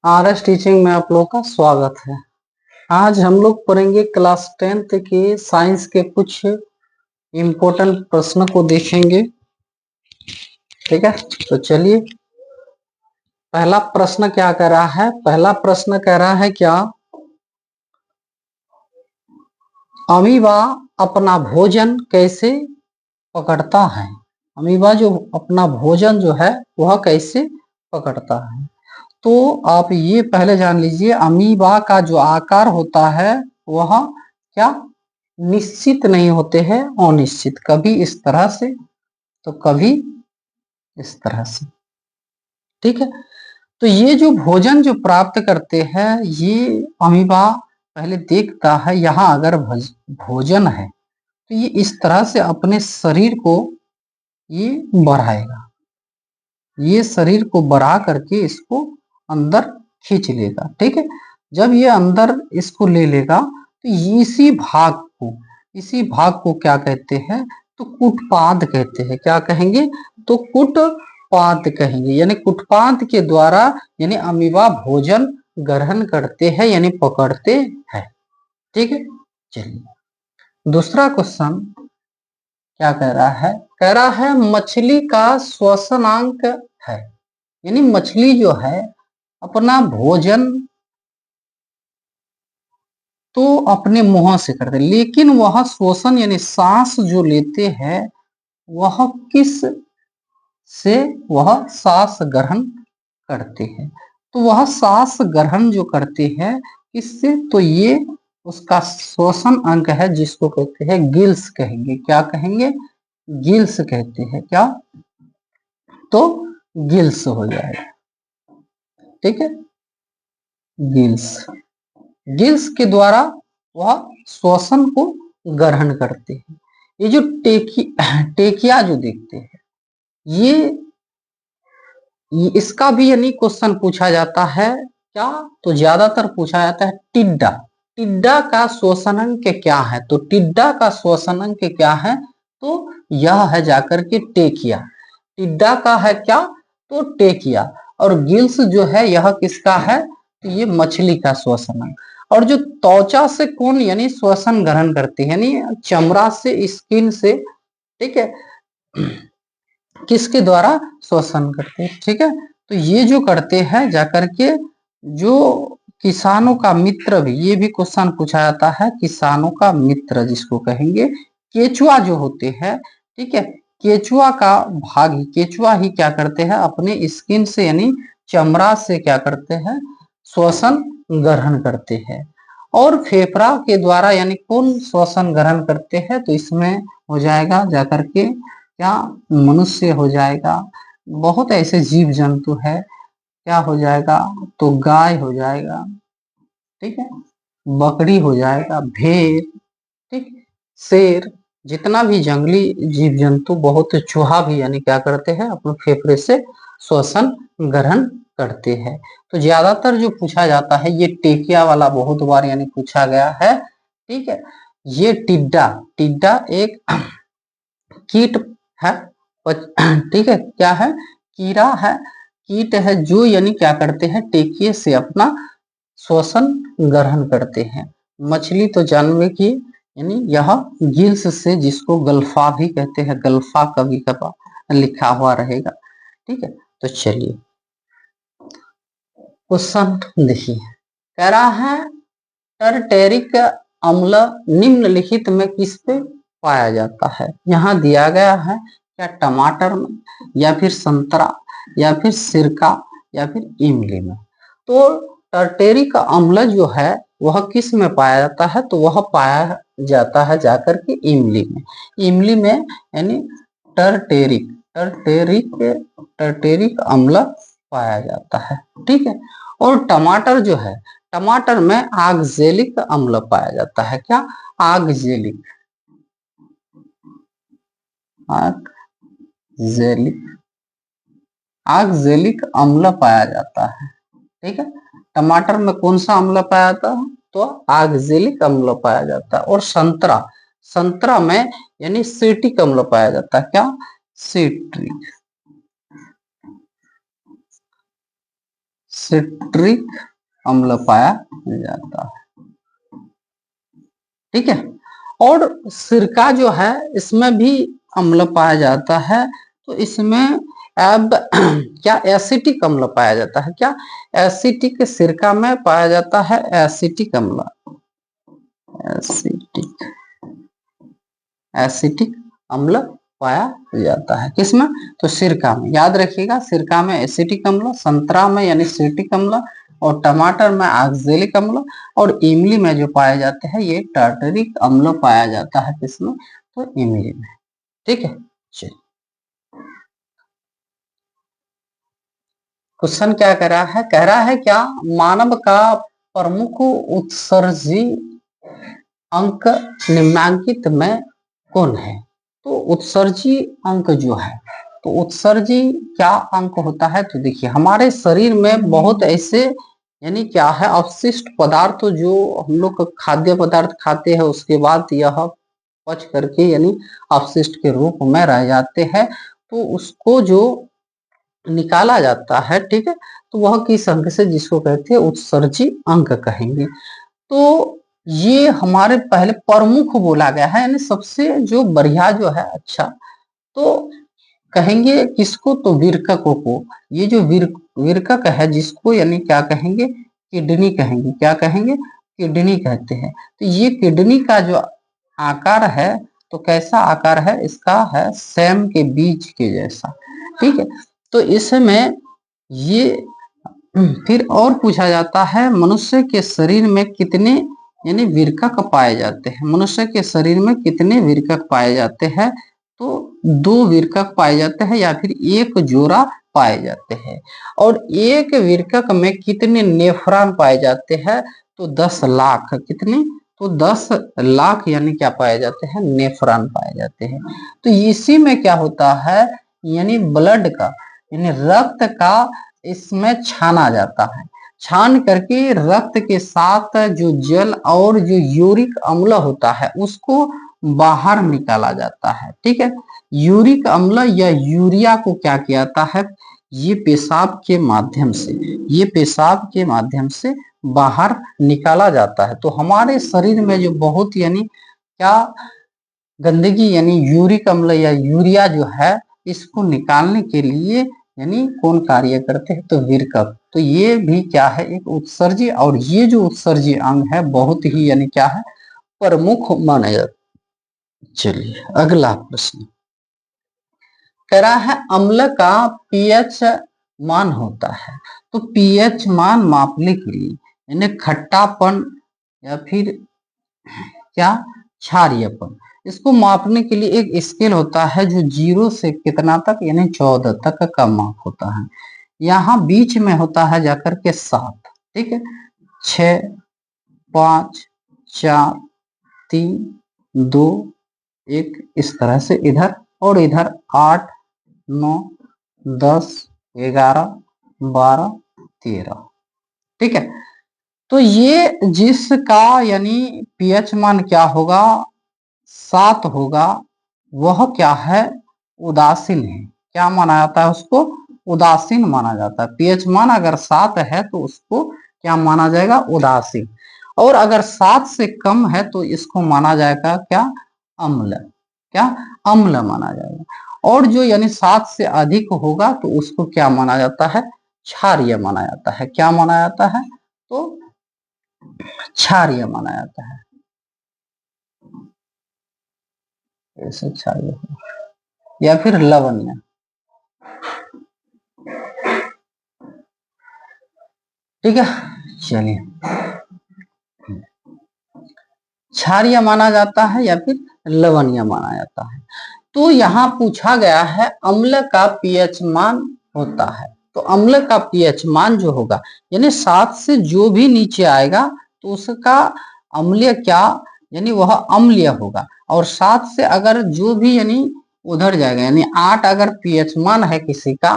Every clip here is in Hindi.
आरएस टीचिंग में आप लोग का स्वागत है। आज हम लोग पढ़ेंगे क्लास 10th के साइंस के कुछ इम्पोर्टेंट प्रश्न को देखेंगे। ठीक है, तो चलिए पहला प्रश्न क्या कह रहा है। पहला प्रश्न कह रहा है क्या अमीबा अपना भोजन कैसे पकड़ता है। अमीबा जो अपना भोजन जो है वह कैसे पकड़ता है। तो आप ये पहले जान लीजिए, अमीबा का जो आकार होता है वह क्या निश्चित नहीं होते हैं, अनिश्चित। कभी इस तरह से तो कभी इस तरह से। ठीक है, तो ये जो भोजन जो प्राप्त करते हैं ये अमीबा पहले देखता है, यहाँ अगर भोजन है तो ये इस तरह से अपने शरीर को ये बढ़ाएगा, ये शरीर को बढ़ा करके इसको अंदर खींच लेगा। ठीक है, जब ये अंदर इसको ले लेगा तो इसी भाग को क्या कहते हैं, तो कुटपाद कहते हैं। क्या कहेंगे, तो कुटपाद कहेंगे। यानी कुटपाद के द्वारा यानी अमीबा भोजन ग्रहण करते हैं यानी पकड़ते हैं। ठीक है, चलिए दूसरा क्वेश्चन क्या कह रहा है मछली का श्वसनांक है। यानी मछली जो है अपना भोजन तो अपने मुंह से करते, लेकिन वह श्वसन यानी सांस जो लेते हैं वह किस से, वह सांस ग्रहण करते हैं। तो वह सांस ग्रहण जो करते हैं किससे, तो ये उसका श्वसन अंग है जिसको कहते हैं गिल्स कहेंगे। क्या कहेंगे, गिल्स कहते हैं। क्या, तो गिल्स हो जाएगा। ठीक है, गिल्स, गिल्स के द्वारा वह श्वसन को ग्रहण करते हैं। ये जो टेकिया जो देखते हैं ये इसका भी यानी क्वेश्चन पूछा जाता है। क्या, तो ज्यादातर पूछा जाता है टिड्डा। टिड्डा का श्वसनांक क्या है, तो टिड्डा का श्वसनांक क्या है, तो यह है जाकर के टेकिया। टिड्डा का है क्या, तो टेकिया। और गिल्स जो है यह किसका है, तो ये मछली का श्वसनांक। और जो त्वचा से कौन यानी श्वसन ग्रहण करते हैं, यानी चमड़ा से, स्किन से। ठीक है, किसके द्वारा श्वसन करते हैं। ठीक है, तो ये जो करते हैं जाकर के जो किसानों का मित्र भी, ये भी क्वेश्चन पूछा जाता है। किसानों का मित्र जिसको कहेंगे केचुआ जो होते हैं। ठीक है, केचुआ का भाग ही, केचुआ ही क्या करते हैं अपने स्किन से यानी चमड़ा से क्या करते हैं, श्वसन ग्रहण करते हैं। और फेफड़ा के द्वारा यानी कौन श्वसन ग्रहण करते हैं, तो इसमें हो जाएगा जाकर के क्या, मनुष्य हो जाएगा। बहुत ऐसे जीव जंतु है, क्या हो जाएगा, तो गाय हो जाएगा। ठीक है, बकरी हो जाएगा, भेड़, ठीक, शेर, जितना भी जंगली जीव जंतु, बहुत चूहा भी यानी क्या करते हैं अपने फेफड़े से श्वसन ग्रहण करते हैं। तो ज्यादातर जो पूछा जाता है ये टेकिया वाला बहुत बार यानी पूछा गया है। ठीक है, ये टिड्डा, टिड्डा एक कीट है। ठीक है, क्या है, कीड़ा है, कीट है जो यानी क्या करते हैं टेकिए से अपना श्वसन ग्रहण करते हैं। मछली तो जानवे की यानी यह गिल्स से, जिसको गल्फा भी कहते हैं, गल्फा कभी कभार लिखा हुआ रहेगा। ठीक है, तो चलिए क्वेश्चन देखिए, कह रहा है टर्टेरिक अम्ल निम्नलिखित में किस पे पाया जाता है। यहाँ दिया गया है क्या, टमाटर में, या फिर संतरा, या फिर सिरका, या फिर इमली में। तो टर्टेरिक अम्ल जो है वह किस में पाया जाता है, तो वह पाया जाता है जाकर के इमली में। इमली में यानी टर्टेरिक टर्टेरिक टर्टेरिक अम्ल पाया जाता है। ठीक है, और टमाटर जो है, टमाटर में आगजेलिक अम्ल पाया जाता है। क्या, आगजेलिक, आगजेलिक, आगजेलिक अम्ल पाया जाता है। ठीक है, टमाटर में कौन सा अम्ल पाया जाता है, तो आगजेलिक अम्ल पाया जाता है। और संतरा, संतरा में यानी सिट्रिक अम्ल पाया जाता है। क्या, सिट्रिक, सिट्रिक अम्ल पाया जाता है। ठीक है, और सिरका जो है इसमें भी अम्ल पाया जाता है, तो इसमें अब क्या एसिटिक अम्ल पाया जाता है, क्या एसिटिक सिरका में पाया जाता है एसिटिक अम्ल, एसिटिक अम्ल पाया जाता है किसमें, तो सिरका में। याद रखिएगा, सिरका में एसिटिक अम्ल, संतरा में यानी सिट्रिक अम्ल, और टमाटर में ऑक्जेलिक अम्ल, और इमली में जो पाए जाते हैं ये टार्टरिक अम्ल पाया जाता है किसमें, तो इमली में। ठीक है, चलिए क्वेश्चन क्या कह रहा है, कह रहा है क्या मानव का प्रमुख उत्सर्जी अंक निम्नांकित में कौन है, तो उत्सर्जी अंक जो है, तो उत्सर्जी क्या अंक होता है, तो देखिए हमारे शरीर में बहुत ऐसे यानी क्या है अवशिष्ट पदार्थ जो हम लोग खाद्य पदार्थ खाते हैं उसके बाद यह पच करके यानी अवशिष्ट के रूप में रह जाते हैं, तो उसको जो निकाला जाता है, ठीक है, तो वह किस अंक से, जिसको कहते हैं उत्सर्जी अंक कहेंगे। तो ये हमारे पहले प्रमुख बोला गया है, यानी सबसे जो बढ़िया जो है, अच्छा तो कहेंगे किसको, तो विरककों को। ये जो विरकक है जिसको यानी क्या कहेंगे, किडनी कहेंगे, क्या कहेंगे, किडनी कहते हैं। तो ये किडनी का जो आकार है, तो कैसा आकार है इसका, है सैम के बीज के जैसा। ठीक है, तो इसमें ये फिर और पूछा जाता है मनुष्य के शरीर में कितने यानी विरकक पाए जाते हैं, मनुष्य के शरीर में कितने विरकक पाए जाते हैं, तो 2 विरकक पाए जाते हैं या फिर 1 जोड़ा पाए जाते हैं। और एक विरकक में कितने नेफ्रॉन पाए जाते हैं, तो 10 लाख, कितने, तो 10 लाख यानी क्या पाए जाते हैं, नेफ्रॉन पाए जाते हैं। तो इसी में क्या होता है, यानी ब्लड का यानी रक्त का इसमें छाना जाता है, छान करके रक्त के साथ जो जल और जो यूरिक अम्ल होता है उसको बाहर निकाला जाता है। ठीक है, यूरिक अम्ल या यूरिया को क्या किया जाता है, ये पेशाब के माध्यम से, ये पेशाब के माध्यम से बाहर निकाला जाता है। तो हमारे शरीर में जो बहुत यानी क्या गंदगी यानी यूरिक अम्ल या यूरिया जो है इसको निकालने के लिए यानी कौन कार्य करते हैं, तो विरकक। तो ये भी क्या है, एक उत्सर्जी, और ये जो उत्सर्जी अंग है बहुत ही यानी क्या है प्रमुख माना जाता। चलिए अगला प्रश्न कह रहा है अम्ल का पीएच मान होता है, तो पीएच मान मापने के लिए यानी खट्टापन या फिर क्या क्षारीयपन, इसको मापने के लिए एक स्केल होता है जो 0 से कितना तक यानी 14 तक का माप होता है। यहाँ बीच में होता है जाकर के 7, ठीक है, 6, 5, 4, 3, 2, 1, इस तरह से इधर, और इधर 8, 9, 10, 11, 12, 13। ठीक है, तो ये जिसका यानी पीएच मान क्या होगा, 7 होगा, वह क्या है उदासीन है। क्या माना जाता है उसको, उदासीन माना जाता है। पीएच मान अगर 7 है तो उसको क्या माना जाएगा, उदासीन। और अगर 7 से कम है तो इसको माना जाएगा क्या, अम्ल, क्या अम्ल माना जाएगा। और जो यानी 7 से अधिक होगा तो उसको क्या माना जाता है, क्षारीय माना जाता है। क्या माना जाता है, तो क्षारीय माना जाता है, ऐसे क्षारीय या फिर लवणीय। ठीक है, चलिए क्षारीय माना जाता है या फिर लवणीय माना जाता है। तो यहाँ पूछा गया है अम्ल का पीएच मान होता है, तो अम्ल का पीएच मान जो होगा यानी 7 से जो भी नीचे आएगा तो उसका अम्लीय क्या यानी वह अम्लीय होगा, और 7 से अगर जो भी यानी उधर जाएगा यानी 8 अगर पीएच मान है किसी का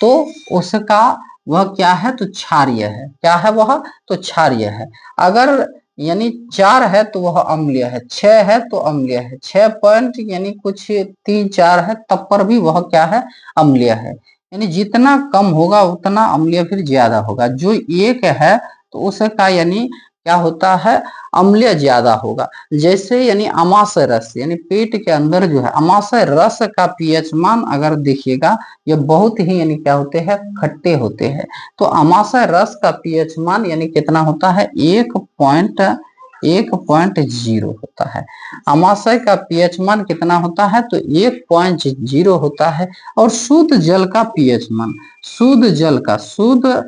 तो उसका वह क्या है, तो क्षारीय है। क्या है वह, तो क्षारीय है। अगर यानी 4 है तो वह अम्लीय है, 6 है तो अम्लीय है, 6 पॉइंट यानी कुछ 3 4 है तब पर भी वह क्या है, अम्लीय है। यानी जितना कम होगा उतना अम्लीय फिर ज्यादा होगा। जो एक है तो उसका यानी क्या होता है, अम्लीय ज्यादा होगा। जैसे यानी अमाशय रस, यानी पेट के अंदर जो है अमाशय रस का पीएच मान अगर देखिएगा, ये बहुत ही यानी क्या होते हैं, खट्टे होते हैं। तो अमाशय रस का पीएच मान यानी कितना होता है, 1.0 होता है। अमाशय का पीएच मान कितना होता है, तो 1.0 होता है। और शुद्ध जल का पीएच मान, शुद्ध जल का, शुद्ध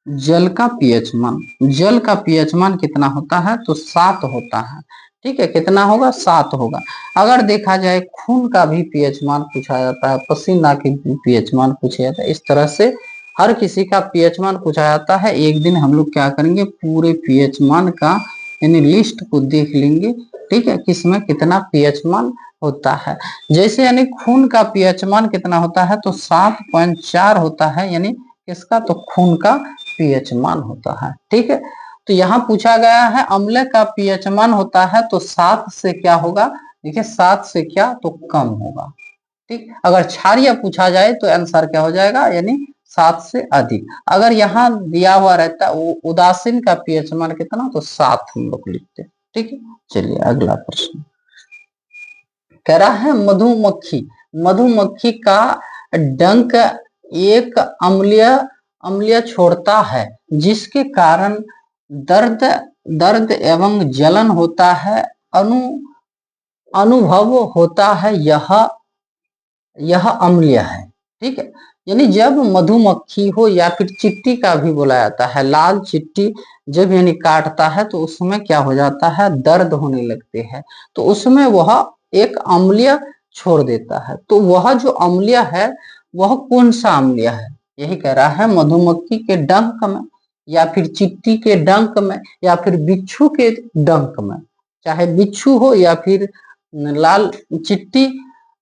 जल का पीएच मान, जल का पीएच मान कितना होता है, तो 7 होता है। ठीक है, कितना होगा, 7 होगा। अगर देखा जाए खून का भी पीएच मान पूछा जाता है, पसीना की पीएच मान पूछा जाता है, इस तरह से हर किसी का पीएच मान पूछा जाता है। एक दिन हम लोग क्या करेंगे, पूरे पीएच मान का यानी लिस्ट को देख लेंगे। ठीक है, किसमें कितना पीएच मान होता है। जैसे यानी खून का पीएच मान कितना होता है, तो 7.4 होता है, यानी इसका तो खून का पीएच मान होता है। ठीक है, तो यहाँ पूछा गया है अम्ल का पीएच मान होता है, तो 7 से क्या होगा, देखिए 7 से क्या, तो कम होगा। ठीक, अगर क्षारीय पूछा जाए तो आंसर क्या हो जाएगा, यानी 7 से अधिक। अगर यहाँ दिया हुआ रहता उदासीन का पीएच मान कितना, तो 7 हम लोग लिखते। ठीक है, चलिए अगला प्रश्न कह रहा है मधुमक्खी, मधुमक्खी का डंक एक अम्लीय अम्लीय छोड़ता है, जिसके कारण दर्द दर्द एवं जलन होता है, अनुभव होता है, यह अम्लीय है। ठीक है, यानी जब मधुमक्खी हो या फिर चिट्टी का भी बोला जाता है, लाल चिट्टी जब यानी काटता है तो उसमें क्या हो जाता है, दर्द होने लगते हैं, तो उसमें वह एक अम्लीय छोड़ देता है। तो वह जो अम्लीय है वह कौन सा अम्लीय है, यही कह रहा है। मधुमक्खी के डंक में या फिर चिट्टी के डंक में या फिर बिच्छू के डंक में, चाहे बिच्छू हो या फिर लाल चिट्टी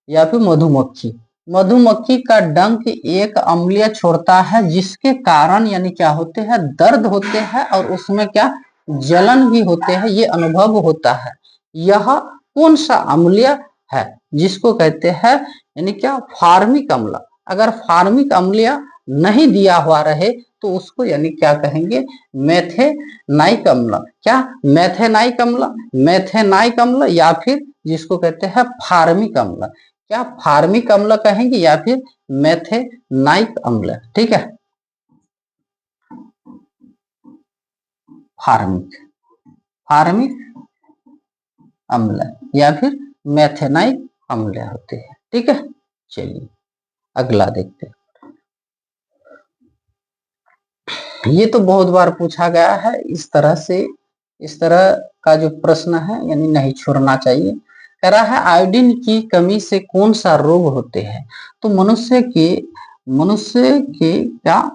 या फिर मधुमक्खी, मधुमक्खी का डंक एक अम्लीय छोड़ता है, जिसके कारण यानी क्या होते हैं, दर्द होते हैं और उसमें क्या, जलन भी होते हैं, ये अनुभव होता है। यह कौन सा अम्लीय है, जिसको कहते हैं यानी क्या, फार्मिक अम्ल। अगर फार्मिक अम्लीय नहीं दिया हुआ रहे तो उसको यानी क्या कहेंगे, मेथेनाइक अम्ल। क्या, मेथेनाइक अम्ल, मेथेनाइक अम्ल या फिर जिसको कहते हैं फार्मिक अम्ल। क्या, फार्मिक अम्ल कहेंगे या फिर मेथेनाइक अम्ल। ठीक है, फार्मिक फार्मिक अम्ल या फिर मेथेनाइक अम्ल होते हैं। ठीक है, चलिए अगला देखते हैं। ये तो बहुत बार पूछा गया है, इस तरह से, इस तरह का जो प्रश्न है यानी नहीं छोड़ना चाहिए। कह रहा है आयोडीन की कमी से कौन सा रोग होते हैं, तो मनुष्य के क्या,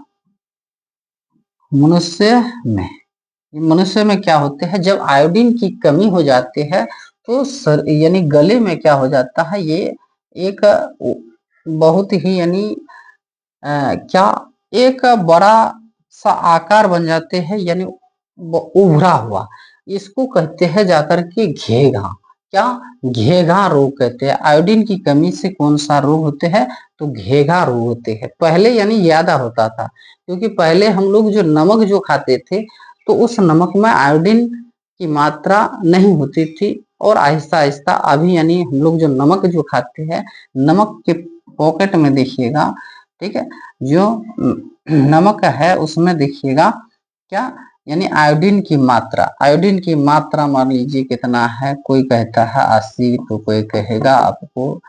मनुष्य में क्या होते हैं, जब आयोडीन की कमी हो जाती है तो यानी गले में क्या हो जाता है, ये एक बहुत ही यानी क्या, एक बड़ा सा आकार बन जाते हैं, यानी उभरा हुआ, इसको कहते हैं जाकर के घेघा। क्या, घेघा रोग कहते हैं। आयोडीन की कमी से कौन सा रोग होते हैं, तो घेघा रोग होते हैं। पहले यानी ज्यादा होता था, क्योंकि पहले हम लोग जो नमक जो खाते थे तो उस नमक में आयोडीन की मात्रा नहीं होती थी, और आहिस्ता आहिस्ता अभी यानी हम लोग जो नमक जो खाते हैं, नमक के पॉकेट में देखिएगा, ठीक है, जो नमक है उसमें देखिएगा क्या, यानी आयोडीन की मात्रा मान लीजिए कितना है, कोई कहता है 80, तो कोई कहेगा आपको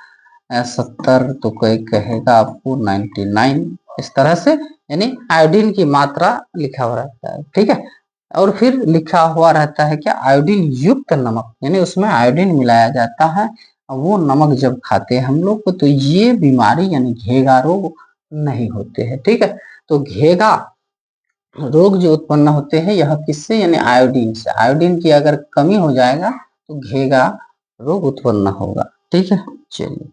70, तो कोई कहेगा आपको 99, इस तरह से यानी आयोडीन की मात्रा लिखा हुआ रहता है। ठीक है, और फिर लिखा हुआ रहता है क्या, आयोडीन युक्त नमक, यानी उसमें आयोडीन मिलाया जाता है। वो नमक जब खाते हैं हम लोग को तो ये बीमारी यानी घेघा रोग नहीं होते हैं। ठीक है, तो घेघा रोग जो उत्पन्न होते हैं यह किससे, यानी आयोडीन से। आयोडीन की अगर कमी हो जाएगा तो घेघा रोग उत्पन्न होगा। ठीक है, चलिए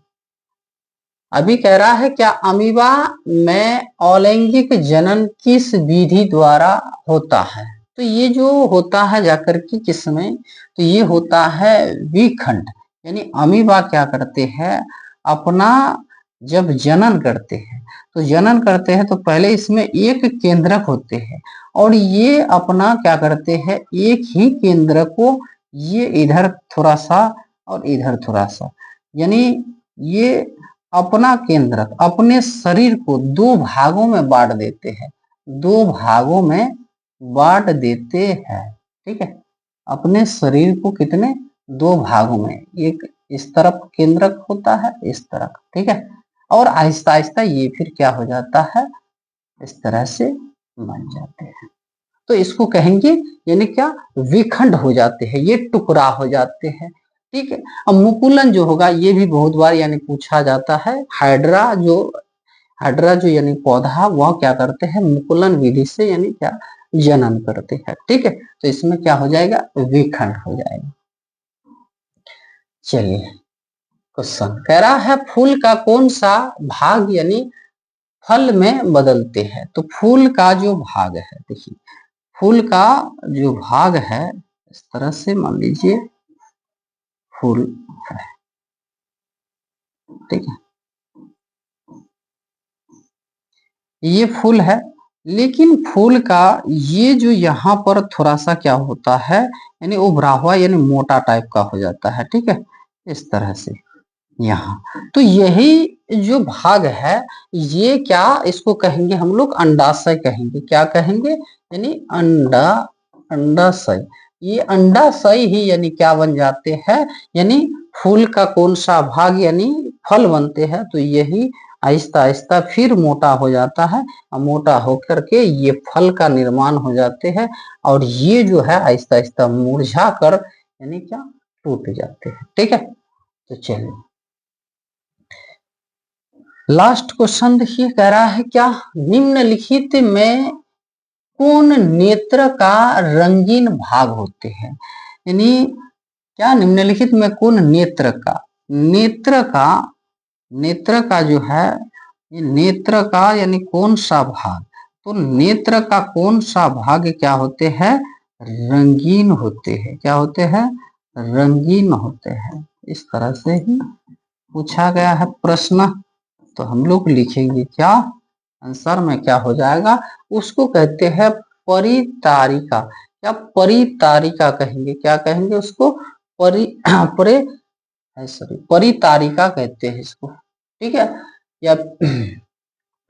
अभी कह रहा है क्या, अमीबा में अलैंगिक जनन किस विधि द्वारा होता है, तो ये जो होता है जाकर के किसमें, तो ये होता है विखंड। यानी अमीबा क्या करते हैं, अपना जब जनन करते हैं तो जनन करते हैं तो पहले इसमें एक केंद्रक होते हैं और ये अपना क्या करते हैं, एक ही केंद्रक को ये इधर थोड़ा सा और इधर थोड़ा सा, यानी ये अपना केंद्रक अपने शरीर को दो भागों में बांट देते हैं, दो भागों में बांट देते हैं। ठीक है, अपने शरीर को कितने, दो भागों में, एक इस तरफ केंद्रक होता है इस तरफ। ठीक है, और आहिस्ता आहिस्ता ये फिर क्या हो जाता है, इस तरह से बन जाते हैं। तो इसको कहेंगे यानी क्या, विखंड हो जाते हैं, ये टुकड़ा हो जाते हैं। ठीक है, अब मुकुलन जो होगा ये भी बहुत बार यानी पूछा जाता है। हाइड्रा जो यानी पौधा, वह क्या करते हैं, मुकुलन विधि से यानी क्या, जनन करते हैं। ठीक है, तो इसमें क्या हो जाएगा, विखंड हो जाएगा। चलिए क्वेश्चन कह रहा है फूल का कौन सा भाग यानी फल में बदलते हैं। तो फूल का जो भाग है, देखिए फूल का जो भाग है, इस तरह से मान लीजिए फूल है। ठीक है, ये फूल है, लेकिन फूल का ये जो यहाँ पर थोड़ा सा क्या होता है, यानी उभरा हुआ यानी मोटा टाइप का हो जाता है। ठीक है, इस तरह से यहाँ, तो यही जो भाग है ये क्या, इसको कहेंगे हम लोग अंडाशय कहेंगे। क्या कहेंगे, यानी अंडाशय। ये अंडाशय ही यानी क्या बन जाते हैं, यानी फूल का कौन सा भाग यानी फल बनते हैं। तो यही आहिस्ता आहिस्ता फिर मोटा हो जाता है और मोटा होकर के ये फल का निर्माण हो जाते हैं और ये जो है आहिस्ता आहिस्ता मुरझा कर यानी क्या, टूट जाते हैं। ठीक है, तो चलिए लास्ट क्वेश्चन देखिए, कह रहा है क्या निम्नलिखित में कौन नेत्र का रंगीन भाग होते हैं। यानी क्या, निम्नलिखित में कौन नेत्र का जो है, नेत्र का यानी कौन सा भाग, तो नेत्र का कौन सा भाग क्या होते हैं, रंगीन होते हैं। क्या होते हैं, रंगीन होते हैं। इस तरह से ही पूछा गया है प्रश्न, तो हम लोग लिखेंगे क्या, आंसर में क्या हो जाएगा, उसको कहते हैं परितारिका। या परितारिका कहेंगे, क्या कहेंगे उसको, परितारिका कहते हैं इसको। ठीक है, या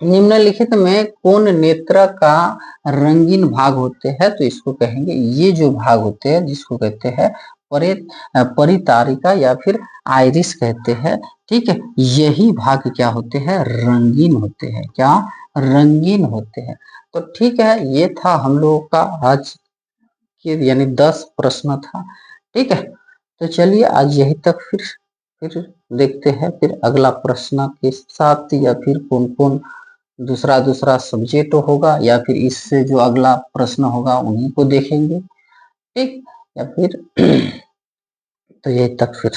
निम्नलिखित में कौन नेत्र का रंगीन भाग होते हैं, तो इसको कहेंगे, ये जो भाग होते हैं जिसको कहते हैं परितारिका या फिर आइरिस कहते हैं। ठीक है, यही भाग क्या होते हैं, रंगीन होते हैं। क्या, रंगीन होते हैं। तो ठीक है, ये था हम लोगों का आज के यानी 10 प्रश्न था। ठीक है, तो चलिए आज यही तक, फिर देखते हैं फिर अगला प्रश्न के साथ, या फिर कौन कौन दूसरा सब्जेक्ट होगा, या फिर इससे जो अगला प्रश्न होगा उन्हीं को देखेंगे। ठीक, या फिर तो यही तक फिर